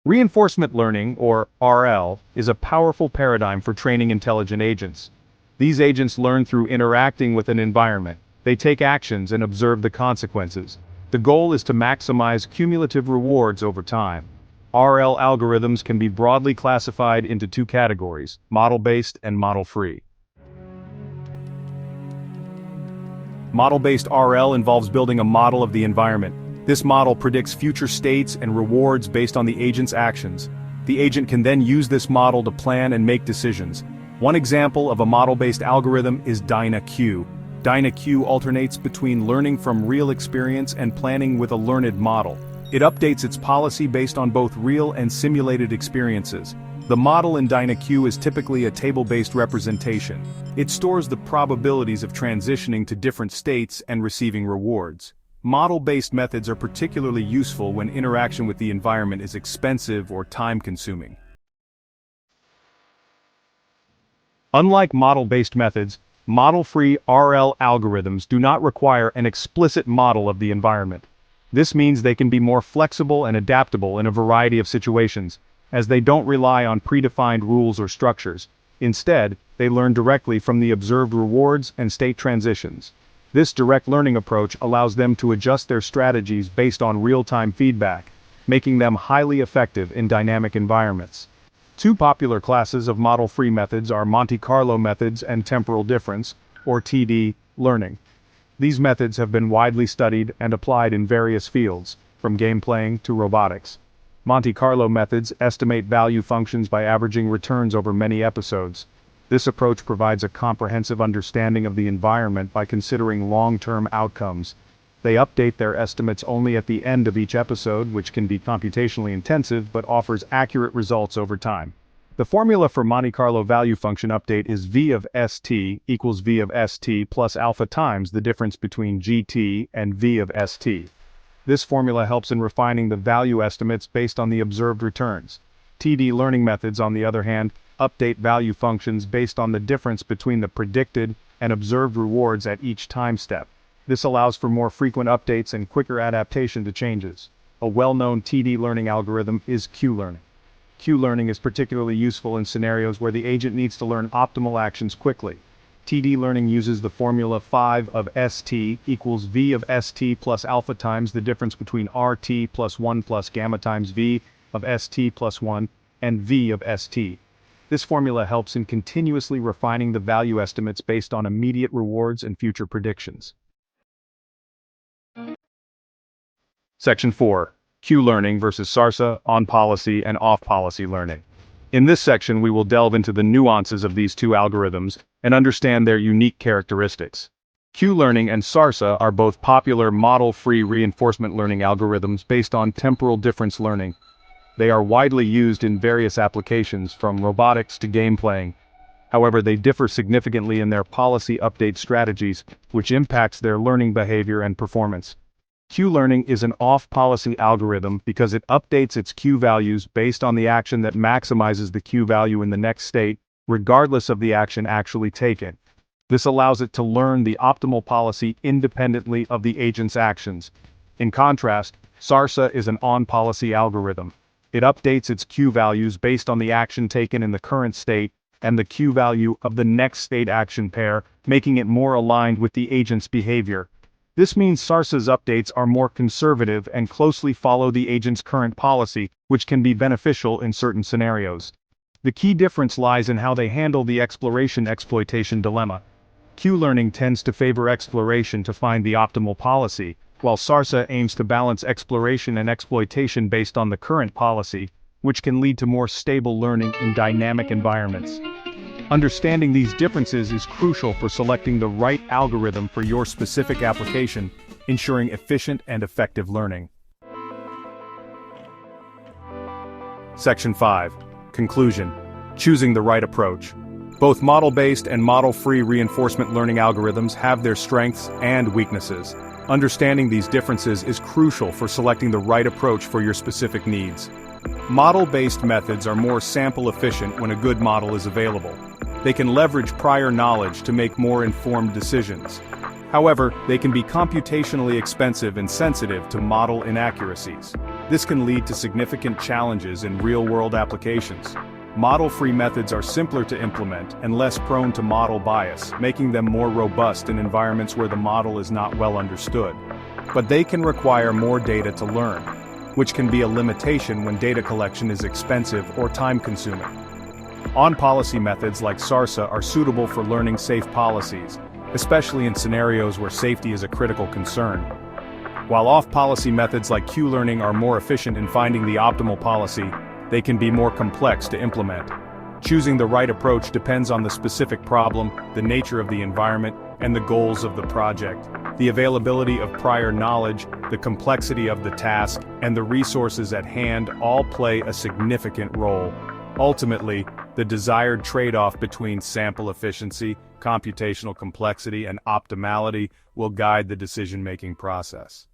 Reinforcement learning, or RL, is a powerful paradigm for training intelligent agents. These agents learn through interacting with an environment. They take actions and observe the consequences. The goal is to maximize cumulative rewards over time. RL algorithms can be broadly classified into two categories: model-based and model-free. Model-based RL involves building a model of the environment. This model predicts future states and rewards based on the agent's actions. The agent can then use this model to plan and make decisions. One example of a model-based algorithm is DynaQ. DynaQ alternates between learning from real experience and planning with a learned model. It updates its policy based on both real and simulated experiences. The model in DynaQ is typically a table-based representation. It stores the probabilities of transitioning to different states and receiving rewards. Model-based methods are particularly useful when interaction with the environment is expensive or time-consuming. Unlike model-based methods, model-free RL algorithms do not require an explicit model of the environment. This means they can be more flexible and adaptable in a variety of situations, as they don't rely on predefined rules or structures. Instead, they learn directly from the observed rewards and state transitions. This direct learning approach allows them to adjust their strategies based on real-time feedback, making them highly effective in dynamic environments. Two popular classes of model-free methods are Monte Carlo methods and temporal difference, or TD, learning. These methods have been widely studied and applied in various fields, from game playing to robotics. Monte Carlo methods estimate value functions by averaging returns over many episodes. This approach provides a comprehensive understanding of the environment by considering long-term outcomes. They update their estimates only at the end of each episode, which can be computationally intensive but offers accurate results over time. The formula for Monte Carlo value function update is V of st equals V of st plus alpha times the difference between gt and V of st. This formula helps in refining the value estimates based on the observed returns. TD learning methods, on the other hand, update value functions based on the difference between the predicted and observed rewards at each time step. This allows for more frequent updates and quicker adaptation to changes. A well-known TD learning algorithm is Q-learning. Q-learning is particularly useful in scenarios where the agent needs to learn optimal actions quickly. TD learning uses the formula 5 of st equals V of st plus alpha times the difference between RT plus 1 plus gamma times V of st plus 1 and V of st. This formula helps in continuously refining the value estimates based on immediate rewards and future predictions. Section 4. Q-learning versus SARSA, on-policy and off-policy learning. In this section we will delve into the nuances of these two algorithms and understand their unique characteristics. Q-learning and SARSA are both popular model-free reinforcement learning algorithms based on temporal difference learning. They are widely used in various applications, from robotics to game playing. However, they differ significantly in their policy update strategies, which impacts their learning behavior and performance. Q-learning is an off-policy algorithm because it updates its Q values based on the action that maximizes the Q value in the next state, regardless of the action actually taken. This allows it to learn the optimal policy independently of the agent's actions. In contrast, SARSA is an on-policy algorithm. It updates its Q values based on the action taken in the current state and the Q value of the next state action pair, making it more aligned with the agent's behavior. This means SARSA's updates are more conservative and closely follow the agent's current policy, which can be beneficial in certain scenarios. The key difference lies in how they handle the exploration-exploitation dilemma. Q-learning tends to favor exploration to find the optimal policy, while SARSA aims to balance exploration and exploitation based on the current policy, which can lead to more stable learning in dynamic environments. Understanding these differences is crucial for selecting the right algorithm for your specific application, ensuring efficient and effective learning. Section 5. Conclusion. Choosing the right approach. Both model-based and model-free reinforcement learning algorithms have their strengths and weaknesses. Understanding these differences is crucial for selecting the right approach for your specific needs. Model-based methods are more sample-efficient when a good model is available. They can leverage prior knowledge to make more informed decisions. However, they can be computationally expensive and sensitive to model inaccuracies. This can lead to significant challenges in real-world applications. Model-free methods are simpler to implement and less prone to model bias, making them more robust in environments where the model is not well understood. But they can require more data to learn, which can be a limitation when data collection is expensive or time-consuming. On-policy methods like SARSA are suitable for learning safe policies, especially in scenarios where safety is a critical concern. While off-policy methods like Q-learning are more efficient in finding the optimal policy, they can be more complex to implement. Choosing the right approach depends on the specific problem, the nature of the environment, and the goals of the project. The availability of prior knowledge, the complexity of the task, and the resources at hand all play a significant role. Ultimately, the desired trade-off between sample efficiency, computational complexity, and optimality will guide the decision-making process.